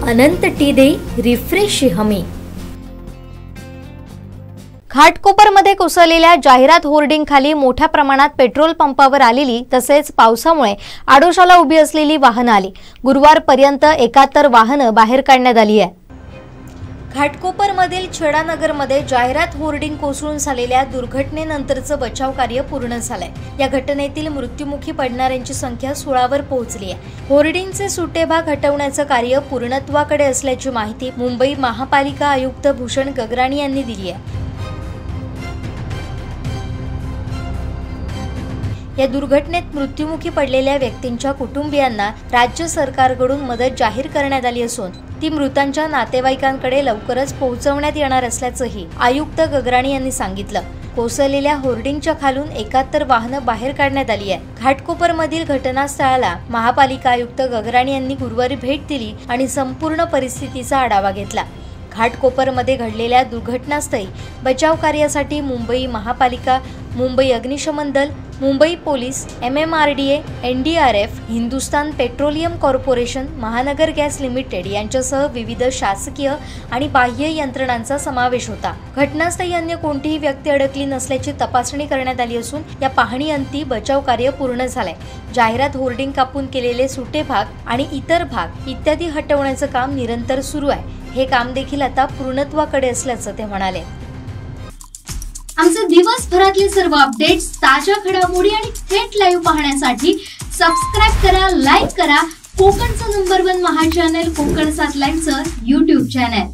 अनंत टीदे refresh हमी। घाटकोपरमध्ये कोसळलेल्या जाहिरात होर्डिंग खाली मोठ्या प्रमाणात पेट्रोल पंपावर आलेली तसेच पावसामुळे आडोशाला उभी असलेली वाहनं आली। गुरुवारपर्यंत 71 वाहनं बाहेर काढण्यात आली आहे। घाटकोपरमधील छेडानगरमध्ये जाहिरात होर्डिंग कोसळून झालेल्या दुर्घटनेनंतरचं बचाव कार्य पूर्ण झालंय। या घटनेतील मृत्युमुखी पडणाऱ्यांची संख्या 16वर पोहोचली आहे। होर्डिंगचे सुटे भाग हटवण्याचं कार्य पूर्णत्वाकडे असल्याची माहिती मुंबई महापालिका आयुक्त भूषण गगराणी यांनी दिली आहे। या दुर्घटनेत मृत्युमुखी पडलेल्या व्यक्तींच्या कुटुंबियांना राज्य सरकारकडून मदत जाहीर करण्यात आली असून ती मृतांच्या नातेवाईकांकडे लवकरच पोहोचवण्यात येणार असल्याचंही आयुक्त गगराणी यांनी सांगितलं। कोसळलेल्या होर्डिंगच्या खालून 71 वाहनं बाहेर काढण्यात आली आहे। घाटकोपरमधील घटनास्थळाला महापालिका आयुक्त गगराणी यांनी गुरुवारी भेट दिली आणि संपूर्ण परिस्थितीचा आढावा घेतला। घाटकोपरमध्ये घडलेल्या दुर्घटनास्थळी बचाव कार्यासाठी मुंबई महापालिका, मुंबई अग्निशमन दल, Mumbai police, MMRDA, NDRF, Hindustan petroleum corporation, महानगर गॅस लिमिटेड यांच्यासह विविध शासकीय आणि बाह्य यंत्रणांचा समावेश होता। घटनास्थळी अन्य कोणतीही व्यक्ती अडकली नसल्याची तपासणी करण्यात आली असून या पाहणीअंती बचाव कार्य पूर्ण झालंय। जाहिरात होर्डिंग कापून केलेले सुटे भाग आणि इतर भाग इत्यादी हटवण्याचं काम निरंतर सुरू आहे। हे काम देखील आता पूर्णत्वाकडे असल्याचं ते म्हणाले। आमचे दिवसभरातले सर्व अपडेट्स, ताज्या घडामोडी आणि थेट लाईव्ह पाहण्यासाठी सबस्क्राइब करा, लाईक करा कोकणचं नंबर 1 महा चॅनल कोकण 7 लाईव्हचं YouTube चॅनल।